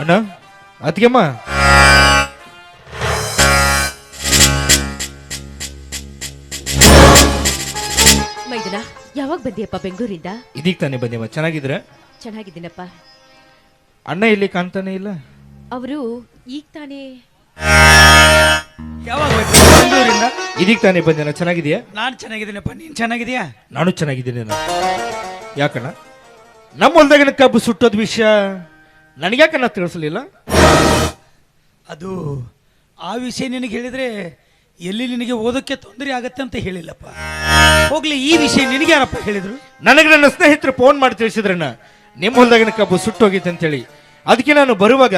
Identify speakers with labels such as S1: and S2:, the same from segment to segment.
S1: ಅಣ್ಣ ಅದ್ಗೆಮ್ಮ
S2: ಮೈದನ ಯಾವಾಗ ಬಂದಿಯಪ್ಪ ಬೆಂಗಳೂರಿಂದ?
S1: ಇದೀಗ ತಾನೇ ಬಂದೇಮ್ಮ. ಚೆನ್ನಾಗಿದ್ರೆ?
S2: ಚೆನ್ನಾಗಿದ್ದೀನಪ್ಪ.
S1: ಅಣ್ಣ ಇಲ್ಲಿ ಕಾಣ್ತಾನೆ ಇಲ್ಲ.
S2: ಅವರು ಈಗ ತಾನೇ
S3: ಯಾವಾಗ ಬೆಂಗಳೂರಿಂದ?
S1: ಇದೀಗ ತಾನೇ ಬಂದೇನ. ಚೆನ್ನಾಗಿದೆಯಾ?
S3: ನಾನು ಚೆನ್ನಾಗಿದ್ದೀನಪ್ಪ. ನೀನು ಚೆನ್ನಾಗಿದೆಯಾ?
S1: ನಾನು ಚೆನ್ನಾಗಿದ್ದೀನಿ ಅಣ್ಣ. ಯಾಕಣ್ಣ ನಮ್ಮ ಹೊಲ್ದಾಗಿನ ಕಬ್ಬು ಸುಟ್ಟೋದ್ ವಿಷಯ ನನಗ್ಯಾಕಣ್ಣ ತಿಳಿಸ್ಲಿಲ್ಲ?
S3: ಅದು ಆ ವಿಷಯ ನಿನಗೆ ಹೇಳಿದ್ರೆ ಎಲ್ಲಿ ನಿನಗೆ ಓದೋಕ್ಕೆ ತೊಂದರೆ ಆಗತ್ತೆ ಅಂತ ಹೇಳಿಲ್ಲಪ್ಪ. ಹೋಗ್ಲಿ, ಈ ವಿಷಯ ನಿನಗೆ ಯಾರಪ್ಪ ಹೇಳಿದ್ರು?
S1: ನನಗೆ ನನ್ನ ಸ್ನೇಹಿತರು ಫೋನ್ ಮಾಡಿ ತಿಳಿಸಿದ್ರಣ್ಣ, ನಿಮ್ಮ ಹೊಲ್ದಾಗಿನ ಕಬ್ಬು ಸುಟ್ಟೋಗಿತ್ತು ಅಂತೇಳಿ. ಅದಕ್ಕೆ ನಾನು ಬರುವಾಗ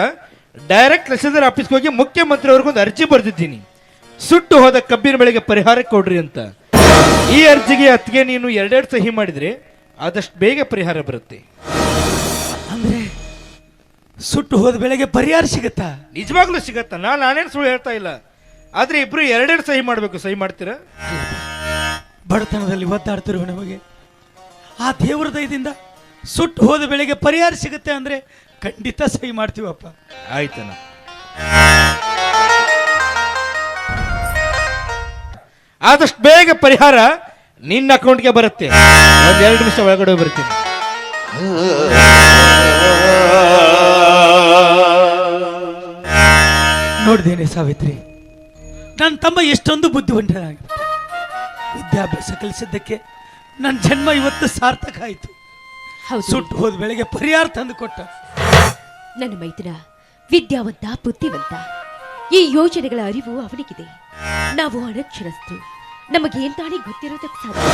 S1: ಡೈರೆಕ್ಟ್ ತಹಸೀಲ್ದಾರ್ ಆಫೀಸ್ಗೆ ಹೋಗಿ ಮುಖ್ಯಮಂತ್ರಿ ಅವ್ರಿಗೊಂದು ಅರ್ಜಿ ಬರೆದಿದ್ದೀನಿ, ಸುಟ್ಟು ಹೋದ ಕಬ್ಬಿನ ಬೆಳೆಗೆ ಪರಿಹಾರ ಕೊಡ್ರಿ ಅಂತ. ಈ ಅರ್ಜಿಗೆ ಅತ್ತಿಗೆ ನೀನು 2 ಸಹಿ ಮಾಡಿದ್ರೆ ಆದಷ್ಟು ಬೇಗ ಪರಿಹಾರ ಬರುತ್ತೆ.
S3: ಅಂದ್ರೆ ಸುಟ್ಟು ಹೋದ ಬೆಳೆಗೆ ಪರಿಹಾರ ಸಿಗತ್ತಾ?
S1: ನಿಜವಾಗ್ಲೂ ಸಿಗತ್ತ. ನಾನೇನು ಸುಳ್ಳು ಹೇಳ್ತಾ ಇಲ್ಲ. ಆದ್ರೆ ಇಬ್ರು 2 ಸಹಿ ಮಾಡ್ಬೇಕು. ಸಹಿ ಮಾಡ್ತೀರಾ?
S3: ಬಡತನದಲ್ಲಿ ಒದ್ದಾಡ್ತಿರುವ ನಮಗೆ ಆ ದೇವರ ದಯದಿಂದ ಸುಟ್ಟು ಹೋದ ಬೆಳೆಗೆ ಪರಿಹಾರ ಸಿಗುತ್ತೆ ಅಂದ್ರೆ ಖಂಡಿತ ಸಹಿ ಮಾಡ್ತೀವಪ್ಪ.
S1: ಆಯ್ತಣ್ಣ. ಆದಷ್ಟು ಬೇಗ ಪರಿಹಾರ ನಿನ್ನ ಅಕೌಂಟ್ಗೆ ಬರುತ್ತೆ. 2 ನಿಮಿಷ ಒಳಗಡೆ ಬರ್ತೀನಿ.
S3: ನೋಡ್ದೇನೆ ಸಾವಿತ್ರಿ, ನನ್ನ ತಮ್ಮ ಎಷ್ಟೊಂದು ಬುದ್ಧಿವಂತನಾಗಿ ವಿದ್ಯಾಭ್ಯಾಸ ಕಲಿಸಿದ್ದಕ್ಕೆ ನನ್ನ ಜನ್ಮ ಇವತ್ತು ಸಾರ್ಥಕ ಆಯಿತು. ಸುಟ್ಟು ಹೋದ ಬೆಳೆಗೆ ಪರಿಹಾರ ತಂದು ಕೊಟ್ಟ.
S2: ನನ್ನ ಮೈದನ ವಿದ್ಯಾವಂತ, ಬುದ್ಧಿವಂತ. ಈ ಯೋಜನೆಗಳ ಅರಿವು ಅವನಿಗಿದೆ. ನಾವು ಅನಕ್ಷರಸ್ಥರು, ನಮಗೇನ್ ತಾನೇ ಗೊತ್ತಿರೋದಕ್ಕೆ ಸಾಧ್ಯ?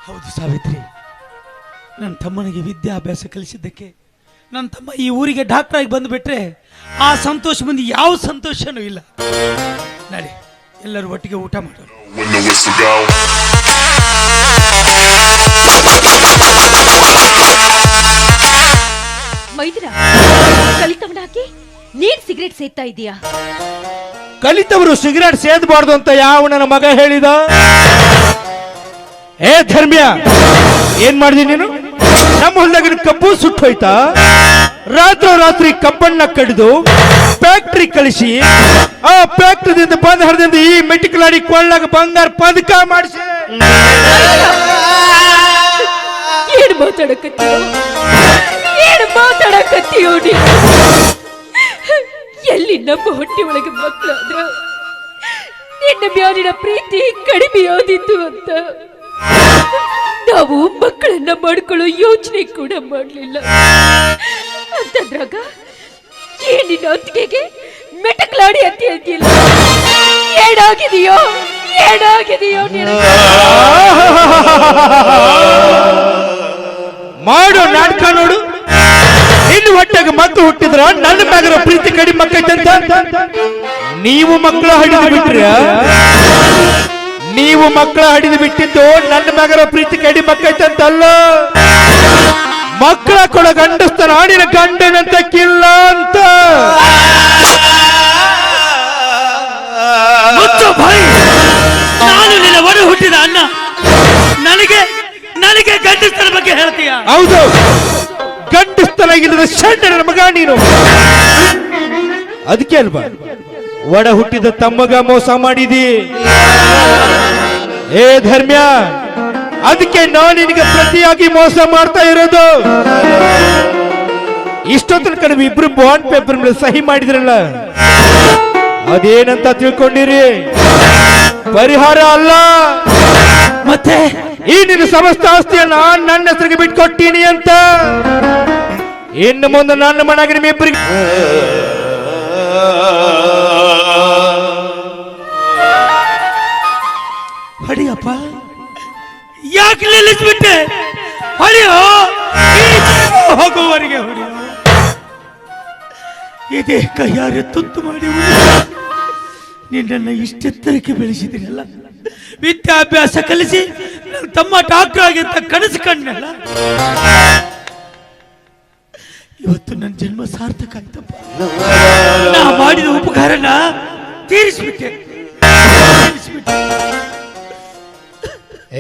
S3: ಹೌದು ಸಾವಿತ್ರಿ, ನನ್ನ ತಮ್ಮನಿಗೆ ವಿದ್ಯಾಭ್ಯಾಸ ಕಲಿಸಿದ್ದಕ್ಕೆ ನನ್ನ ತಮ್ಮ ಈ ಊರಿಗೆ ಡಾಕ್ಟರ್ ಆಗಿ ಬಂದುಬಿಟ್ರೆ ಆ ಸಂತೋಷ ಮುಂದೆ ಯಾವ ಸಂತೋಷನೂ ಇಲ್ಲ. ನಡಿ, ಎಲ್ಲರೂ ಒಟ್ಟಿಗೆ ಊಟ ಮಾಡೋಣ.
S2: ಮೈದನ ಕಲಿತವನಾಗಿ ನೀನ್ ಸಿಗರೇಟ್ ಸೇದ್ತಾ ಇದೀಯಾ?
S1: ಕಲಿತವರು ಸಿಗರೇಟ್ ಸೇದಬಾರ್ದು ಅಂತ ಯಾವ ನನ್ನ ಮಗ ಹೇಳಿದ? ಏ ಧರ್ಮ್ಯ, ಏನ್ ಮಾಡಿದಿ ನೀನು? ನಮ್ಮ ಹೊಲದಾಗಿನ ಕಬ್ಬು ಸುಟ್ಟು ಹೋಯ್ತಾ? ರಾತ್ರಿ ಕಬ್ಬನ್ನ ಕಡಿದು ಫ್ಯಾಕ್ಟ್ರಿ ಕಳಿಸಿ ಆ ಫ್ಯಾಕ್ಟ್ರಿದಿಂದ ಬಂದ ಹರದಿಂದ ಈ ಮೆಟಿಕಲಾಡಿ ಕೊಳ್ಳಾಗ ಬಂಗಾರ ಪದಕ ಮಾಡಿಸಿ.
S2: ಏನು ಮಾತಾಡಕತ್ತೀಯೋ ನೀನು? ಎಲ್ಲಿ ನಮ್ಮ ಹೊಟ್ಟೆ ಒಳಗೆ ಮಕ್ಕಳಾದ್ರ ನಿನ್ನ ಮ್ಯಾಲಿನ ಪ್ರೀತಿ ಕಡಿಮೆಯಾದಿತ್ತು ಅಂತ ನಾವು ಮಕ್ಕಳನ್ನ ಮಾಡ್ಕೊಳ್ಳೋ ಯೋಚನೆ ಕೂಡ ಮಾಡಲಿಲ್ಲ. ಅಂತಂದ್ರಾಗ ಏನಿನ ಅತ್ತಿಗೆಗೆ ಮೆಟಕ್ಲಾಡಿ ಅಂತ ಹೇಳ್ತಿಲ್ಲ. ಏನಾಗಿದೆಯೋ
S1: ಮಾಡೋ ನಾಟಕ ನೋಡು. ಇನ್ನು ಹೊಟ್ಟೆಗೆ ಮಕ್ಕಳು ಹುಟ್ಟಿದ್ರ ನನ್ನ ಮ್ಯಾಗರ ಪ್ರೀತಿ ಕಡಿಮೆ ಮಕ್ಕೈತಂತ ನೀವು ಮಕ್ಕಳ ಹಿಡಿದು ಬಿಟ್ರ? ನೀವು ಮಕ್ಕಳ ಹಿಡಿದು ಬಿಟ್ಟಿದ್ದು ನನ್ನ ಮ್ಯಾಗರ ಪ್ರೀತಿ ಕಡಿಮೆ ಮಕ್ಕೈತಂತಲ್ಲ, ಮಕ್ಕಳ ಕೊಡ ಗಂಡಸ್ತಾನ ಆಡಿನ ಗಂಡನಂತ ಕಿಲ್ಲ ಅಂತ.
S3: ನಾನು ನಿನ್ನ ಒಡ ಹುಟ್ಟಿದ ಅಣ್ಣ, ನನಗೆ ಗಂಡಸ್ತರ ಬಗ್ಗೆ ಹೇಳ್ತೀಯ?
S1: ಹೌದು, ಗಂಡಸ್ತನಾಗಿಲ್ಲದ ಶಂಡನ ಮಗ ನೀನು. ಅದಕ್ಕೆ ಅಲ್ವಾ ಒಡ ಹುಟ್ಟಿದ ತಮ್ಮಗ ಮೋಸ ಮಾಡಿದಿ? ಏ ಧರ್ಮ್ಯ, ಅದಕ್ಕೆ ನಾನು ನಿನಗೆ ಪ್ರತಿಯಾಗಿ ಮೋಸ ಮಾಡ್ತಾ ಇರೋದು. ಇಷ್ಟೊತ್ತಿನ ಕಡೆ ಇಬ್ರು ಬಾಂಡ್ ಪೇಪರ್ ಮೇಲೆ ಸಹಿ ಮಾಡಿದ್ರಲ್ಲ, ಅದೇನಂತ ತಿಳ್ಕೊಂಡಿರಿ? ಪರಿಹಾರ ಅಲ್ಲ,
S3: ಮತ್ತೆ
S1: ಈ ನಿನ್ನ ಸಮಸ್ತ ಆಸ್ತಿಯನ್ನ ನನ್ನ ಹೆಸರಿಗೆ ಬಿಟ್ಕೊಟ್ಟೀನಿ ಅಂತ. ಇನ್ನು ಮುಂದೆ ನನ್ನ ಮನೆಗೆ ನಿಮ್ಮಿಬ್ಬರಿಗೆ
S3: ಹೊಡಿಯಪ್ಪ, ಯಾಕೆ ನಿಲ್ಲಿಸ್ಬಿಟ್ಟೆ? ಹೊಡಿಯೋ, ಹೋಗುವವರೆಗೆ ಹೊಡಿಯೋ. ಇದೇ ಕೈಯಾರೆ ತುತ್ತು ಮಾಡಿ ನಿನ್ನನ್ನು ಇಷ್ಟೆತ್ತರಕ್ಕೆ ಬೆಳೆಸಿದಿರಲ್ಲ, ವಿದ್ಯಾಭ್ಯಾಸ ಕಲಿಸಿ ನನ್ನ ತಮ್ಮ ಡಾಕ್ಟರ್ ಆಗಿ ಅಂತ ಕನಸು ಕಂಡಲ್ಲ. ಇವತ್ತು ನನ್ನ ಜನ್ಮ ಸಾರ್ಥಕ ಆಯ್ತಪ್ಪ. ನಾ ಮಾಡಿದ ಉಪಕಾರನ ತೀರಿಸ್ಬಿಟ್ಟೆ.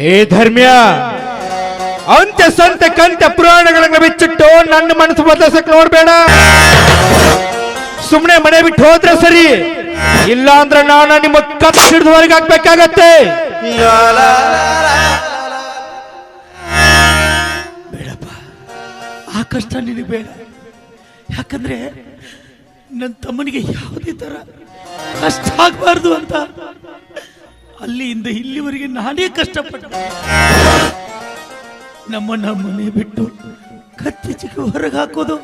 S1: ಏ ಧರ್ಮ್ಯ, ಅಂತ್ಯ ಸಂತೆ ಕಂತೆ ಪುರಾಣಗಳನ್ನ ಬಿಚ್ಚಿಟ್ಟು ನನ್ನ ಮನಸ್ಸು ಬದಲಾಯಿಸಕ್ ನೋಡ್ಬೇಡ. ಸುಮ್ಮನೆ ಮನೆ ಬಿಟ್ಟು ಹೋದ್ರೆ ಸರಿ, ಇಲ್ಲ ಅಂದ್ರೆ ನಾನು ನಿಮ್ಮ ಕತ್ ಹಿಡಿದು ಹೊರಗೆ ಹಾಕ್ಬೇಕಾಗತ್ತೆ.
S3: ಬೇಡಪ್ಪ, ಆ ಕಷ್ಟ ನಿನಗೆ ಬೇಡ. ಯಾಕಂದ್ರೆ ನನ್ನ ತಮ್ಮನಿಗೆ ಯಾವುದೇ ತರ ಕಷ್ಟ ಆಗ್ಬಾರ್ದು ಅಂತ ಅಲ್ಲಿಂದ ಇಲ್ಲಿವರೆಗೆ ನಾನೇ ಕಷ್ಟಪಟ್ಟೆ. ನಮ್ಮನ್ನ ಮನೆ ಬಿಟ್ಟು ಕತ್ತೀಚೆಗೆ ಹೊರಗೆ ಹಾಕೋದು,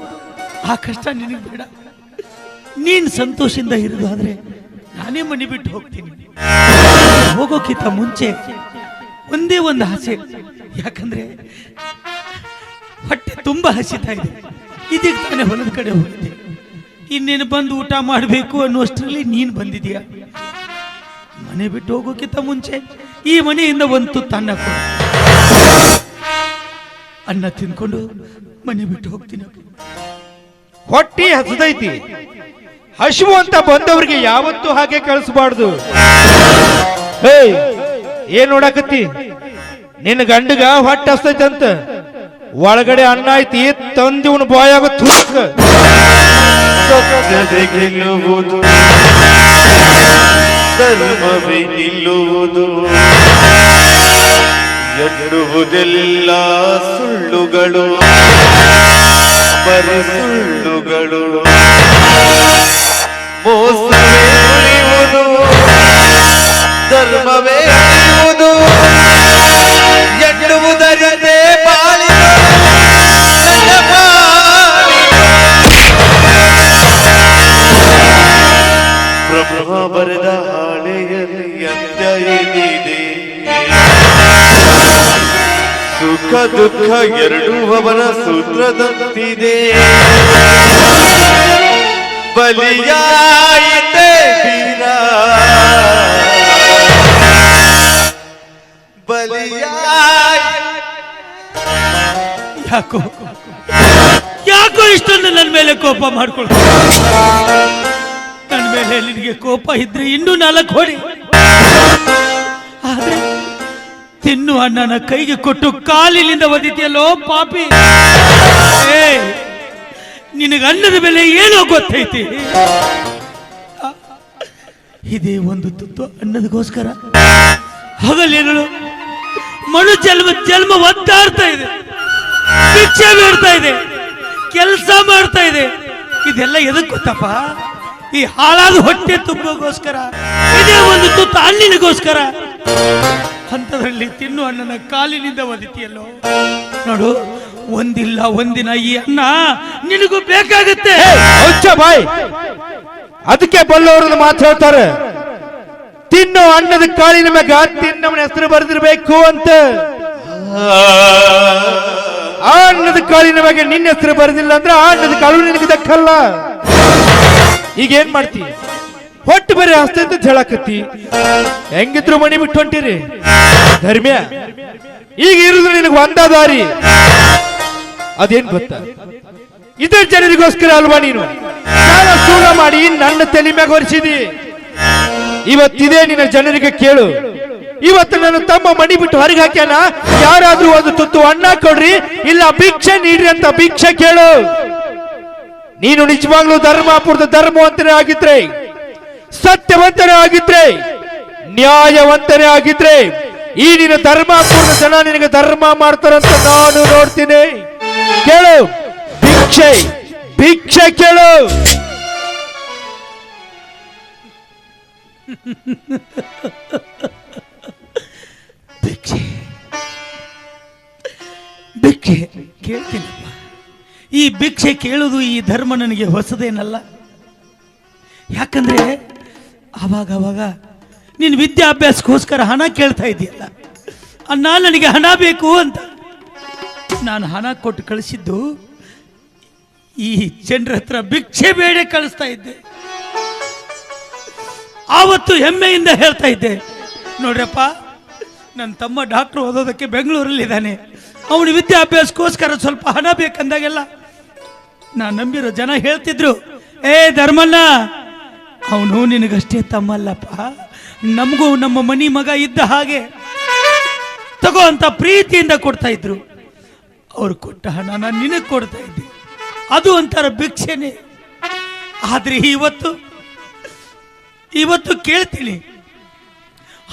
S3: ಆ ಕಷ್ಟ ನಿನಗೆ ಬೇಡ. ನೀನ್ ಸಂತೋಷದಿಂದ ಇರೋದು ಆದ್ರೆ ನಾನೇ ಮನೆ ಬಿಟ್ಟು ಹೋಗ್ತೀನಿ. ಹೋಗೋಕ್ಕಿಂತ ಮುಂಚೆ ಒಂದೇ ಒಂದು ಆಸೆ, ಯಾಕಂದ್ರೆ ಹೊಟ್ಟೆ ತುಂಬಾ ಹಸಿತಾ ಇದೆ. ಇದೀಗ ತಾನೇ ಹೊಲದ ಕಡೆ ಹೋಗಿದ್ದೆ, ಇನ್ನೇನು ಬಂದು ಊಟ ಮಾಡಬೇಕು ಅನ್ನುವಷ್ಟರಲ್ಲಿ ನೀನು ಬಂದಿದೀಯ. ಮನೆ ಬಿಟ್ಟು ಹೋಗೋಕ್ಕಿಂತ ಮುಂಚೆ ಈ ಮನೆಯಿಂದ ಒಂದು ತುತ್ತು ಅನ್ನ ಕೊಡು. ಅನ್ನ ತಿನ್ಕೊಂಡು ಮನೆ ಬಿಟ್ಟು ಹೋಗ್ತೀನಿ.
S1: ಹೊಟ್ಟಿ ಹಸದೈತಿ, ಹಸಿವು ಅಂತ ಬಂದವ್ರಿಗೆ ಯಾವತ್ತೂ ಹಾಗೆ ಕಳಿಸಬಾರ್ದು. ಏನ್ ನೋಡಕತ್ತಿ? ನಿನ್ನ ಗಂಡಗ ಹೊಟ್ಟೆ ಹಸ್ತೈತಿ ಅಂತ ಒಳಗಡೆ ಅನ್ನ ಐತಿ, ತಂದಿವನು ಬಾಯಾಗ ತುರ್ಕ.
S4: ಗೆಲ್ಲುವುದು ಧರ್ಮವೇ ನಿಲ್ಲುವುದು, ಎನ್ನುವುದೆಲ್ಲ ಸುಳ್ಳುಗಳು, ಬರೀ ಸುಳ್ಳುಗಳು. ಮೋಸವೇ ಉಳಿಯುವುದು, ಧರ್ಮವೇ ಉಳಿಯುವುದು, ಎನ್ನುವುದರದೇ ಬಾಳಿದು ನನ್ನ ಬಾಳಿದು. ಬ್ರಹ್ಮ ಬರೆದ ಹಾಳೆಯಲ್ಲಿ ಅಂತ್ಯ ಏನಿದೆ, ಸುಖ ದುಃಖ ಎರಡೂ ಅವನ ಸೂತ್ರದಂತಿದೆ. ಬಲಿಯಾಯಿತೆ ವೀರ,
S3: ಯಾಕೋ ಯಾಕೋ ಇಷ್ಟೊಂದು ನನ್ನ ಮೇಲೆ ಕೋಪ ಮಾಡ್ಕೊಳ್ತ? ನನ್ನ ಮೇಲೆ ನಿನಗೆ ಕೋಪ ಇದ್ರೆ ಇನ್ನೂ 4 ಹೊಡಿ. ಆದ್ರೆ ತಿನ್ನು ಅಣ್ಣನ ಕೈಗೆ ಕೊಟ್ಟು ಕಾಲಿನಿಂದ ಒದಿತಿಯಲ್ಲೋ ಪಾಪಿ. ನಿನಗೆ ಅನ್ನದ ಬೆಲೆ ಏನೋ ಗೊತ್ತೈತಿ? ಇದೇ ಒಂದು ತುತ್ತು ಅನ್ನದಗೋಸ್ಕರ ಹಗಲೇನು ಮನು ಜನ್ಮ ಒದ್ದಾಡ್ತಾ ಇದೆ, ಭಿಕ್ಷೆ ಬೇಡ್ತಾ ಇದೆ, ಕೆಲಸ ಮಾಡ್ತಾ ಇದೆ. ಇದೆಲ್ಲ ಎದಕ್ ಗೊತ್ತಪ್ಪ? ಈ ಹಾಳಾದ ಹೊಟ್ಟೆ ತುಂಬೋಗೋಸ್ಕರ, ಇದೇ ಒಂದು ತುತ್ತು ಹಣ್ಣಿನಗೋಸ್ಕರ. ಅಂಥದ್ರಲ್ಲಿ ತಿನ್ನು ಅಣ್ಣನ ಕಾಲಿನಿಂದ ಒದಿತಿಯಲ್ಲೋ. ನೋಡು, ಒಂದಿಲ್ಲ ಒಂದಿನ ಈ ಅನ್ನ ನಿನಗೂ ಬೇಕಾಗುತ್ತೆ.
S1: ಬಾಯ್, ಅದಕ್ಕೆ ಬಲ್ಲವರನ್ನು ಮಾತು ಹೇಳ್ತಾರೆ, ತಿನ್ನೋ ಅನ್ನದ ಕಾಳಿನ ಮ್ಯಾಗ ತಿನ್ನವನ ಹೆಸರು ಬರೆದಿರ್ಬೇಕು ಅಂತ. ಆ ಅನ್ನದ ಕಾಳಿನ ಮ್ಯಾಗ ನಿನ್ನ ಹೆಸರು ಬರೆದಿಲ್ಲ ಅಂದ್ರೆ ಆ ಅನ್ನದ ಕಾಳು ನಿನಗೆ ದಕ್ಕಲ್ಲ. ಈಗ ಏನ್ ಮಾಡ್ತಿ? ಹೊಟ್ಟು ಬರೀ ಹಸ್ತ ಅಂತ ಹೇಳಕತ್ತಿ. ಹೆಂಗಿದ್ರು ಮನೆ ಬಿಟ್ಟು ಹೊಂಟಿರಿ ಧರ್ಮ್ಯ. ಈಗ ಇರುದು ನಿನಗೆ ಒಂದ ದಾರಿ, ಅದೇನ್ ಗೊತ್ತಾ? ಇದೇ ಜನರಿಗೋಸ್ಕರ ಅಲ್ವಾ ನೀನು ಸಾಲ ಸೂಲ ಮಾಡಿ ನನ್ನ ತಲೆ ಮ್ಯಾಗ ಹೊರಿಸಿದಿ. ಇವತ್ತಿದೆ ನಿನ್ನ ಜನರಿಗೆ ಕೇಳು. ಇವತ್ತು ನನ್ನ ತಮ್ಮ ಮಣಿ ಬಿಟ್ಟು ಹೊರಗೆ ಹಾಕ್ಯಾನ, ಯಾರಾದ್ರೂ ಒಂದು ತುತ್ತು ಅನ್ನ ಕೊಡ್ರಿ, ಇಲ್ಲ ಭಿಕ್ಷೆ ನೀಡ್ರಿ ಅಂತ ಭಿಕ್ಷೆ ಕೇಳು. ನೀನು ನಿಜವಾಗ್ಲೂ ಧರ್ಮಾಪುರದ ಧರ್ಮವಂತನೇ ಆಗಿದ್ರೆ, ಸತ್ಯವಂತನೇ ಆಗಿದ್ರೆ, ನ್ಯಾಯವಂತನೇ ಆಗಿದ್ರೆ ಈ ನಿನ್ನ ಧರ್ಮಾಪುರದ ಜನ ನಿನಗೆ ಧರ್ಮ ಮಾಡ್ತಾರಂತ ನಾನು ನೋಡ್ತೀನಿ. ಕೇಳು, ಭಿಕ್ಷೆ ಭಿಕ್ಷೆ ಕೇಳು.
S3: ಭಿಕ್ಷೆ ಭಿಕ್ಷೆ ಕೇಳ್ತೀನಪ್ಪ. ಈ ಭಿಕ್ಷೆ ಕೇಳುವುದು ಈ ಧರ್ಮ ನನಗೆ ಹೊಸದೇನಲ್ಲ. ಯಾಕಂದ್ರೆ ಅವಾಗ ನೀನು ವಿದ್ಯಾಭ್ಯಾಸಕ್ಕೋಸ್ಕರ ಹಣ ಕೇಳ್ತಾ ಇದೆಯಲ್ಲ, ಅಣ್ಣ ನನಗೆ ಹಣ ಬೇಕು ಅಂತ. ನಾನು ಹಣ ಕೊಟ್ಟು ಕಳಿಸಿದ್ದು ಈ ಜನರ ಹತ್ರ ಭಿಕ್ಷೆ ಬೇಡ ಕಳಿಸ್ತಾ ಇದ್ದೆ. ಆವತ್ತು ಹೆಮ್ಮೆಯಿಂದ ಹೇಳ್ತಾ ಇದ್ದೆ, ನೋಡ್ರಪ್ಪ ನನ್ನ ತಮ್ಮ ಡಾಕ್ಟರ್ ಓದೋದಕ್ಕೆ ಬೆಂಗಳೂರಲ್ಲಿದ್ದಾನೆ, ಅವನು ವಿದ್ಯಾಭ್ಯಾಸಕ್ಕೋಸ್ಕರ ಸ್ವಲ್ಪ ಹಣ ಬೇಕಂದಾಗೆಲ್ಲ ನಾನು ನಂಬಿರೋ ಜನ ಹೇಳ್ತಿದ್ರು, ಏ ಧರ್ಮಣ್ಣ, ಅವನು ನಿನಗಷ್ಟೇ ತಮ್ಮಲ್ಲಪ್ಪ, ನಮಗೂ ನಮ್ಮ ಮನಿ ಮಗ ಇದ್ದ ಹಾಗೆ ತಗೋ ಅಂತ ಪ್ರೀತಿಯಿಂದ ಕೊಡ್ತಾ ಇದ್ರು. ಅವ್ರು ಕೊಟ್ಟ ಹಣ ನಾನು ನಿನಗೆ ಕೊಡ್ತಾ ಇದ್ದೆ, ಅದು ಒಂಥರ ಭಿಕ್ಷೆನೆ. ಆದರೆ ಇವತ್ತು ಕೇಳ್ತೀನಿ,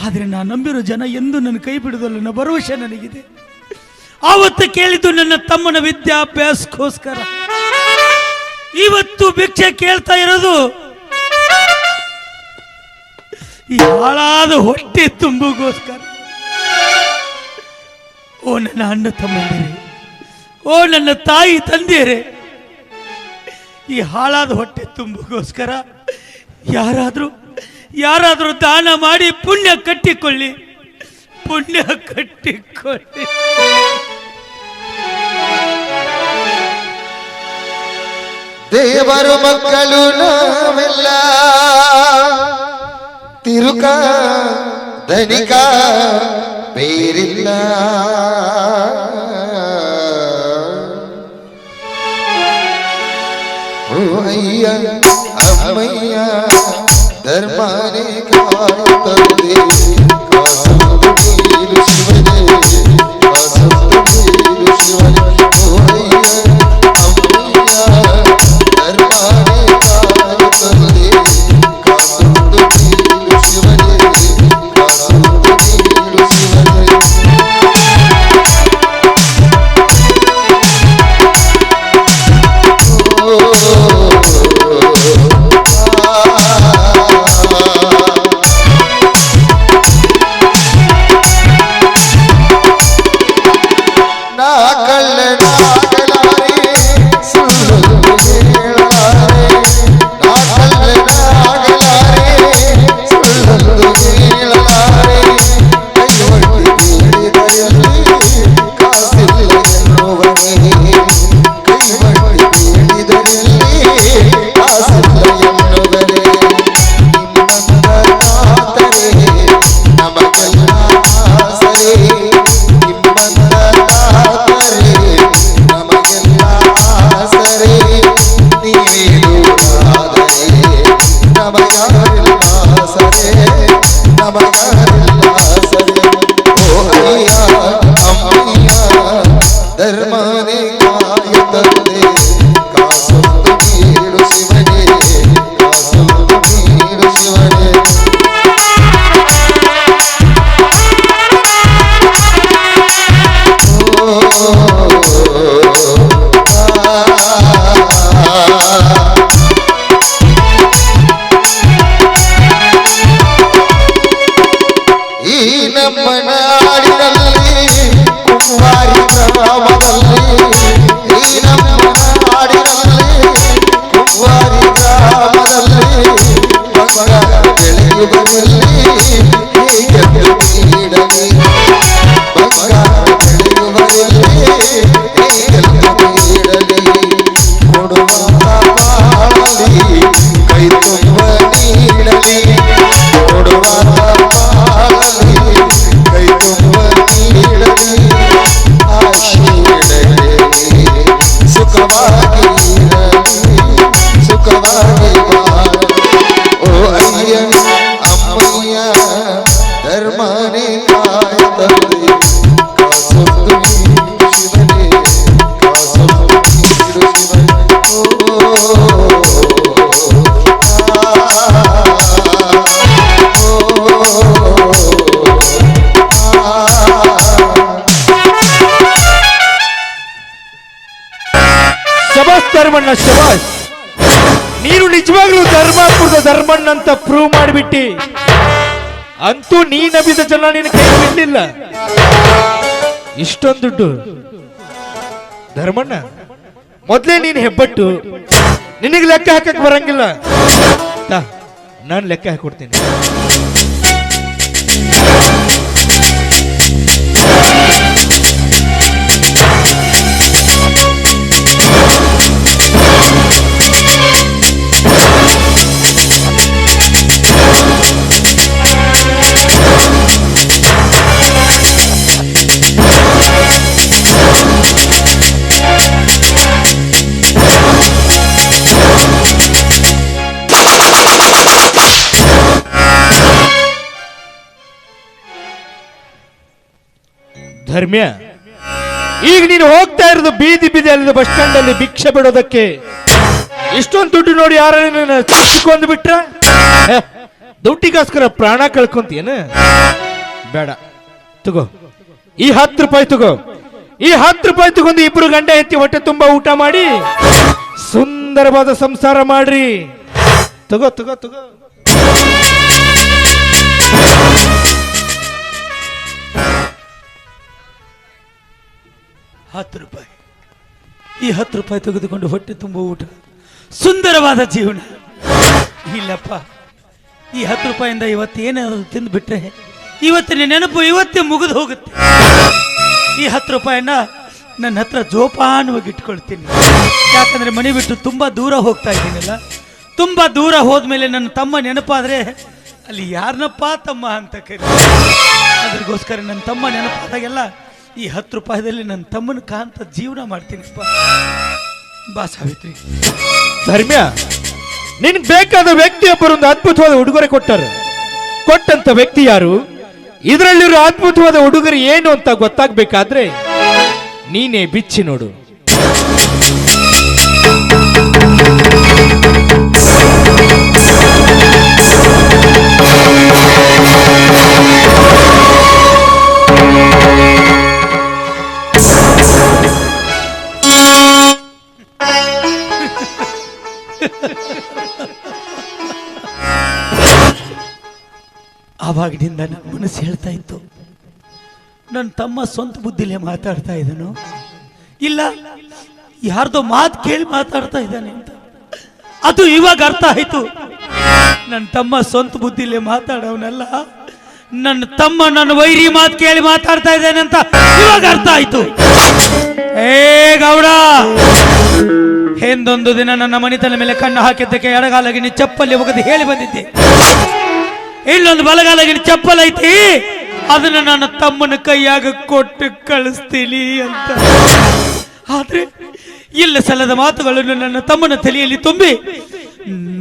S3: ಆದರೆ ನಾನು ನಂಬಿರೋ ಜನ ಎಂದು ನನ್ನ ಕೈ ಬಿಡುವುದಲ್ಲ ಅನ್ನೋ ಭರವಸೆ ನನಗಿದೆ. ಆವತ್ತು ಕೇಳಿದ್ದು ನನ್ನ ತಮ್ಮನ ವಿದ್ಯಾಭ್ಯಾಸಕ್ಕೋಸ್ಕರ, ಇವತ್ತು ಭಿಕ್ಷೆ ಕೇಳ್ತಾ ಇರೋದು ಈ ಹಾಳಾದ ಹೊಟ್ಟೆ ತುಂಬಿಗೋಸ್ಕರ. ಓ ನನ್ನ ಅಣ್ಣ ತಮ್ಮಂದಿರೇ, ಓ ನನ್ನ ತಾಯಿ ತಂದೆಯರೇ, ಈ ಹಾಳಾದ ಹೊಟ್ಟೆ ತುಂಬಿಗೋಸ್ಕರ ಯಾರಾದರೂ ದಾನ ಮಾಡಿ ಪುಣ್ಯ ಕಟ್ಟಿಕೊಳ್ಳಿ.
S5: ದೇವರು ಮಕ್ಕಳು ನಾವೆಲ್ಲ, ತಿರುಕ ಧನಿಕ ಬೇರಿಲ್ಲ. ಓ ಅಯ್ಯ ಅಮ್ಮಯ್ಯ ಧರ್ಮನೇ ಕಾಯುತ್ತದೆ, ಕಾಸೊಂದು ನೀರು ಶಿವನೇ, ಕಾಸೊಂದು ನೀರು ಶಿವನೇ. ಓ ಅಯ್ಯ ಅಮ್ಮಯ್ಯ ಧರ್ಮನೇ ಕಾಯುತ್ತದೆ, ಕಾಸೊಂದು ನೀರು ಶಿವನೇ, ಕಾಸೊಂದು ನೀರು ಶಿವನೇ. ಧರ್ಮನೇ ಕಾಯುತ್ತದೆ, ಕಾಸೊಂದು ನೀಡು ಶಿವನೇ, ಕಾಸೊಂದು ನೀಡು ಶಿವನೇ. ಈ ನಮ್ಮ ನಾಡಿನಲ್ಲಿ ಕುಂಬಾರಿ ಗ್ರಾಮದಲ್ಲಿ, ಈ ನಮ್ಮ ನಾಡಿನಲ್ಲಿ ಕುಂಬಾರಿ ಗ್ರಾಮದಲ್ಲಿ ಬಂಗಾರ ಬೆಳೆಯುವಲ್ಲಿ ಹೇಗೆಂದು ನೀಡಲಿ, ಬಂಗಾರ ಬೆಳೆಯುವಲ್ಲಿ ಹೇಗೆಂದು ನೀಡಲಿ. ಕೊಡುವ ಬಾಳಲಿ ಕೈ ತುಂಬ ನೀಡಲಿ, ಕೊಡುವ ಬಾಳಲಿ ಕೈ ತುಂಬ ನೀಡಲಿ. ಸುಖವಾಗಿ ಸುಖವಾಗಿ ಓ ಅಯ್ಯ ಅಮ್ಮಯ್ಯ ಧರ್ಮನೇ ಕಾಯುತ್ತದೆ, ಕಾಸೊಂದು ನೀಡು ಶಿವನೇ, ಕಾಸೊಂದು ನೀಡು ಶಿವನೇ.
S1: ಶಬಾಸ್ ಧರ್ಮಣ್ಣ ಶಬಾಸ್, ನೀನು ನಿಜವಾಗ್ಲೂ ಧರ್ಮಾತ್ಮಕ ಧರ್ಮಣ್ಣ ಅಂತ ಪ್ರೂವ್ ಮಾಡಿಬಿಟ್ಟಿ. ಅಂತೂ ನೀ ನಂಬಿದ ಜನ ನಿನ್ನ ಕೈ ಬಿಡ್ಲಿಲ್ಲ. ಇಷ್ಟೊಂದು ದುಡ್ಡು ಧರ್ಮಣ್ಣ, ಮೊದ್ಲೇ ನೀನು ಹೆಬ್ಬಟ್ಟು, ನಿನಗೆ ಲೆಕ್ಕ ಹಾಕಕ್ ಬರಂಗಿಲ್ಲ. ನಾನು ಲೆಕ್ಕ ಹಾಕೊಡ್ತೀನಿ. ಧರ್ಮ್ಯ, ಈಗ ನೀನು ಹೋಗ್ತಾ ಇರೋದು ಬೀದಿ ಬೀದಿ ಅಲ್ಲಿಂದ ಬಸ್ ಸ್ಟ್ಯಾಂಡ್ ಅಲ್ಲಿ ಭಿಕ್ಷೆ ಬಿಡೋದಕ್ಕೆ. ಇಷ್ಟೊಂದು ದುಡ್ಡು ನೋಡಿ ಯಾರ ಕೊಂದು ಬಿಟ್ರ? ದುಡ್ಡಿಗೋಸ್ಕರ ಪ್ರಾಣ ಕಳ್ಕೊಂತೀಯನ? ಬೇಡ, ತಗೋ ಈ 10 ರೂಪಾಯಿ ತಗೋ. ಈ 10 ರೂಪಾಯಿ ತಗೊಂಡು ಇಬ್ರು ಗಂಡ ಎತ್ತಿ ಹೊಟ್ಟೆ ತುಂಬಾ ಊಟ ಮಾಡಿ ಸುಂದರವಾದ ಸಂಸಾರ ಮಾಡ್ರಿ. ತಗೋ ತಗೋ ತಗೋ.
S3: ₹10. ಈ 10 ರೂಪಾಯಿ ತೆಗೆದುಕೊಂಡು ಹೊಟ್ಟೆ ತುಂಬ ಊಟ, ಸುಂದರವಾದ ಜೀವನ. ಇಲ್ಲಪ್ಪ, ಈ 10 ರೂಪಾಯಿಂದ ಇವತ್ತೇನಾದ್ರು ತಿಂದು ಬಿಟ್ರೆ ಇವತ್ತಿನ ನೆನಪು ಇವತ್ತೇ ಮುಗಿದು ಹೋಗುತ್ತೆ. ಈ 10 ರೂಪಾಯಿನ ನನ್ನ ಹತ್ರ ಜೋಪಾನವಾಗಿ ಇಟ್ಕೊಳ್ತೀನಿ. ಯಾಕಂದ್ರೆ ಮನೆ ಬಿಟ್ಟು ತುಂಬಾ ದೂರ ಹೋಗ್ತಾ ಇದ್ದೀನಲ್ಲ, ತುಂಬಾ ದೂರ ಹೋದ್ಮೇಲೆ ನನ್ನ ತಮ್ಮ ನೆನಪಾದ್ರೆ ಅಲ್ಲಿ ಯಾರನ್ನಪ್ಪ ತಮ್ಮ ಅಂತ ಕರೀ. ಅದ್ರಗೋಸ್ಕರ ನನ್ನ ತಮ್ಮ ನೆನಪಾದಾಗೆಲ್ಲ ಈ 10 ರೂಪಾಯಿದಲ್ಲಿ ನನ್ನ ತಮ್ಮನ ಕಾಂತ ಜೀವನ ಮಾಡ್ತೀನಿಪ್ಪ. ಬಾ ಸಾವಿತ್ರಿ.
S1: ಧರ್ಮ್ಯ, ನಿನ್ಗೆ ಬೇಕಾದ ವ್ಯಕ್ತಿಯೊಬ್ಬರು ಒಂದು ಅದ್ಭುತವಾದ ಉಡುಗೊರೆ ಕೊಟ್ಟಂತ ವ್ಯಕ್ತಿ ಯಾರು? ಇದರಲ್ಲಿರೋ ಅದ್ಭುತವಾದ ಉಡುಗೊರೆ ಏನು ಅಂತ ಗೊತ್ತಾಗ್ಬೇಕಾದ್ರೆ ನೀನೇ ಬಿಚ್ಚಿ ನೋಡು.
S3: ಆವಾಗಿನಿಂದ ನನ್ನ ಮನಸ್ಸು ಹೇಳ್ತಾ ಇತ್ತು, ನನ್ನ ತಮ್ಮ ಸ್ವಂತ ಬುದ್ಧಿಲೇ ಮಾತಾಡ್ತಾ ಇದ್ದಾನು, ಇಲ್ಲ ಯಾರ್ದೋ ಮಾತು ಕೇಳಿ ಮಾತಾಡ್ತಾ ಇದ್ದಾನೆ ಅಂತ. ಅದು ಇವಾಗ ಅರ್ಥ ಆಯ್ತು. ನನ್ನ ತಮ್ಮ ಸ್ವಂತ ಬುದ್ಧಿಲೇ ಮಾತಾಡೋನಲ್ಲ, ನನ್ನ ತಮ್ಮ ನನ್ನ ವೈರಿ ಮಾತು ಕೇಳಿ ಮಾತಾಡ್ತಾ ಇದ್ದಾನೆ ಅಂತ ಇವಾಗ ಅರ್ಥ ಆಯ್ತು. ಏ ಗೌಡ, ಹಿಂದೊಂದು ದಿನ ನನ್ನ ಮನೆತನ ಮೇಲೆ ಕಣ್ಣು ಹಾಕಿದ್ದಕ್ಕೆ ಎಡಗಾಲಗಿ ನೀ ಚಪ್ಪಲಿ ಒಗದು ಹೇಳಿ ಬಂದಿದ್ದೆ. ಇಲ್ಲೊಂದು ಬಲಗಾಲಗಿ ಚಪ್ಪಲ್ ಐತಿ, ಅದನ್ನ ನನ್ನ ತಮ್ಮನ ಕೈಯಾಗ ಕೊಟ್ಟು ಕಳಿಸ್ತೀನಿ ಅಂತ. ಆದ್ರೆ ಇಲ್ಲ ಸಲ್ಲದ ಮಾತುಗಳನ್ನು ನನ್ನ ತಮ್ಮನ ತಲೆಯಲ್ಲಿ ತುಂಬಿ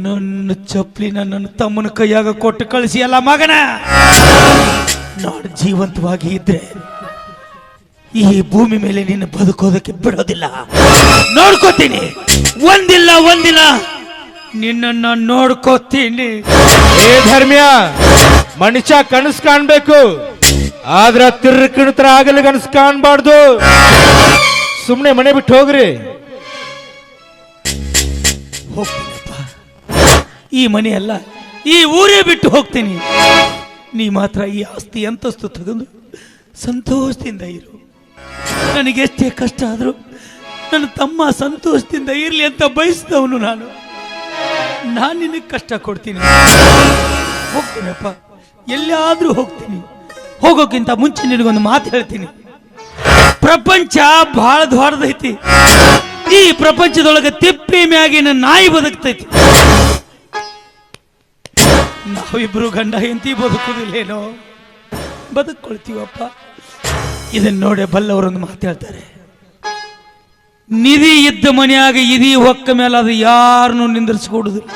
S3: ನನ್ನ ಚಪ್ಪಲಿನ ನನ್ನ ತಮ್ಮನ ಕೈಯಾಗ ಕೊಟ್ಟು ಕಳಿಸಿ, ಅಲ್ಲ ಮಗನ, ನಾನು ಜೀವಂತವಾಗಿ ಇದ್ರೆ ಈ ಭೂಮಿ ಮೇಲೆ ನಿನ್ನ ಬದುಕೋದಕ್ಕೆ ಬಿಡೋದಿಲ್ಲ, ನೋಡ್ಕೋತೀನಿ. ಒಂದಿಲ್ಲ ನಿನ್ನ ನೋಡ್ಕೋತೀನಿ.
S1: ಏ ಧರ್ಮ್ಯ, ಮನುಷ್ಯ ಕನಸು ಕಾಣ್ಬೇಕು, ಆದ್ರ ತಿರ್ಕಿಣತರ ಆಗಲು ಕನಸು ಕಾಣ್ಬಾರ್ದು. ಸುಮ್ನೆ ಮನೆ ಬಿಟ್ಟು ಹೋಗ್ರಿ.
S3: ಹೋಗ್ತೀನಪ್ಪ, ಈ ಮನೆ ಅಲ್ಲ ಈ ಊರೇ ಬಿಟ್ಟು ಹೋಗ್ತೀನಿ. ನೀ ಮಾತ್ರ ಈ ಆಸ್ತಿ ಅಂತಸ್ತು ತಗೊಂಡು ಸಂತೋಷದಿಂದ ಇರು. ನನಗೆಷ್ಟೇ ಕಷ್ಟ ಆದರೂ ನನ್ನ ತಮ್ಮ ಸಂತೋಷದಿಂದ ಇರಲಿ ಅಂತ ಬಯಸಿದವನು ನಾನು ನಿನಗೆ ಕಷ್ಟ ಕೊಡ್ತೀನಿ. ಹೋಗ್ತೀನಪ್ಪ, ಎಲ್ಲಾದ್ರೂ ಹೋಗ್ತೀನಿ. ಹೋಗೋಕ್ಕಿಂತ ಮುಂಚೆ ನಿನಗೊಂದು ಮಾತು ಹೇಳ್ತೀನಿ. ಪ್ರಪಂಚ ಬಹಳ ದೊಡ್ಡದೈತಿ. ಈ ಪ್ರಪಂಚದೊಳಗೆ ತಿಪ್ಪಿ ಮ್ಯಾಗಿನ ನಾಯಿ ಬದುಕ್ತೈತಿ. ನಾವಿಬ್ರು ಗಂಡ ಹೆಂಡತಿ ಬದುಕುದಿಲ್ಲೇನೋ, ಬದುಕೊಳ್ತೀವಪ್ಪ. ಇದನ್ನ ನೋಡಿ ಬಲ್ಲವರೊಂದು ಮಾತಾಡ್ತಾರೆ, ನಿಧಿ ಇದ್ದ ಮನೆಯಾಗ ಇದಿ ಹೊಕ್ಕ ಮೇಲೆ ಅದು ಯಾರನ್ನು ನಿಂದಿರಿಸ್ಕೊಡುದಿಲ್ಲ,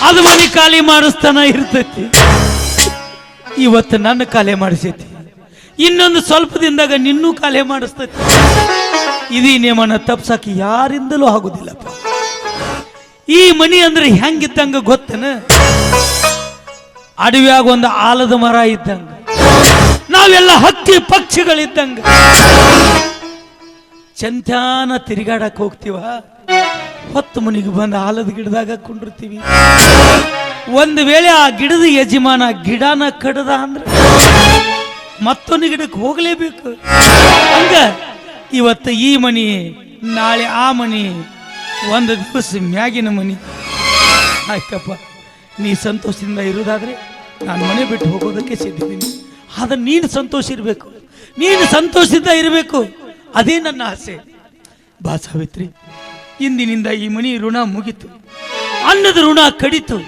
S3: ಅದು ಮನೆ ಖಾಲಿ ಮಾಡಿಸ್ತಾನ ಇರ್ತೈತಿ. ಇವತ್ತು ನನ್ನ ಖಾಲಿ ಮಾಡಿಸೈತಿ, ಇನ್ನೊಂದು ಸ್ವಲ್ಪ ದಿನದಾಗ ನಿನ್ನೂ ಖಾಲಿ ಮಾಡಿಸ್ತೈತಿ. ಇದೀ ನಿಯಮನ ತಪ್ಸಕ್ಕೆ ಯಾರಿಂದಲೂ ಆಗುದಿಲ್ಲಪ್ಪ. ಈ ಮನಿ ಅಂದ್ರೆ ಹೆಂಗಿದ್ದಂಗ ಗೊತ್ತನ? ಅಡವಿಯಾಗ ಒಂದು ಆಲದ ಮರ ಇದ್ದಂಗ, ನಾವೆಲ್ಲ ಹಕ್ಕಿ ಪಕ್ಷಿಗಳಿದ್ದಂಗ ಚಂತಾನ ತಿರುಗಾಡಕ್ ಹೋಗ್ತೀವ. ಹೊತ್ತು ಮನಿಗೆ ಬಂದ ಆಲದ ಗಿಡದಾಗ ಕುಂಡಿರ್ತೀವಿ. ಒಂದು ವೇಳೆ ಆ ಗಿಡದ ಯಜಮಾನ ಗಿಡನ ಕಡದ ಅಂದ್ರೆ ಮತ್ತೊಂದು ಗಿಡಕ್ಕೆ ಹೋಗಲೇಬೇಕು. ಹಂಗ ಇವತ್ತು ಈ ಮನಿ, ನಾಳೆ ಆ ಮನಿ, ಒಂದು ದಿವಸ ಮ್ಯಾಗಿನ ಮನಿ. ಆಯ್ತಪ್ಪ, ನೀ ಸಂತೋಷದಿಂದ ಇರುವುದಾದ್ರೆ ನಾನು ಮನೆ ಬಿಟ್ಟು ಹೋಗೋದಕ್ಕೆ ಸಿದ್ಧಿದ್ದೀನಿ. ಆದ್ರೆ ನೀನು ಸಂತೋಷ ಇರಬೇಕು, ನೀನು ಸಂತೋಷದಿಂದ ಇರಬೇಕು, ಅದೇ ನನ್ನ ಆಸೆ. ಬಾ ಸಾವಿತ್ರಿ, ಇಂದಿನಿಂದ ಈ ಮನಿ ಋಣ ಮುಗಿತು, ಅನ್ನದ ಋಣ ಕಡಿತು.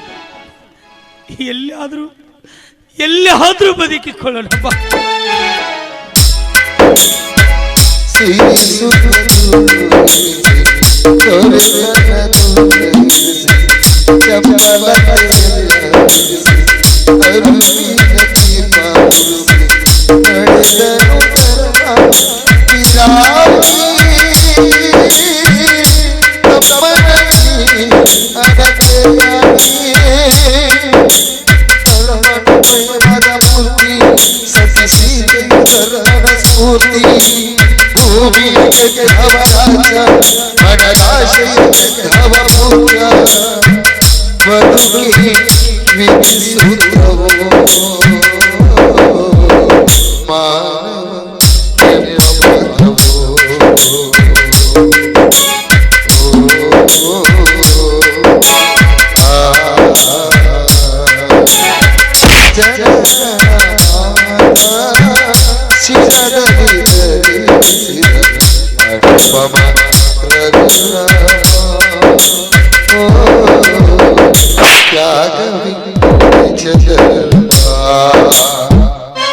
S3: ಎಲ್ಲಿಯಾದ್ರೂ ಬದುಕಿಕೊಳ್ಳೋಣ ಬಾ.
S5: ನಡೆದನು ಭೂಮಿಯ ಗೆದ್ದವ ರಾಜ ಮನದಾಶೆಯ ಗೆದ್ದವ ಪೂಜ ಬದುಕಿ ವಿಧಿಸೂತ್ರವು ಮಾನವ ಎನ್ನುವ ತ್ಯಾಗವಿ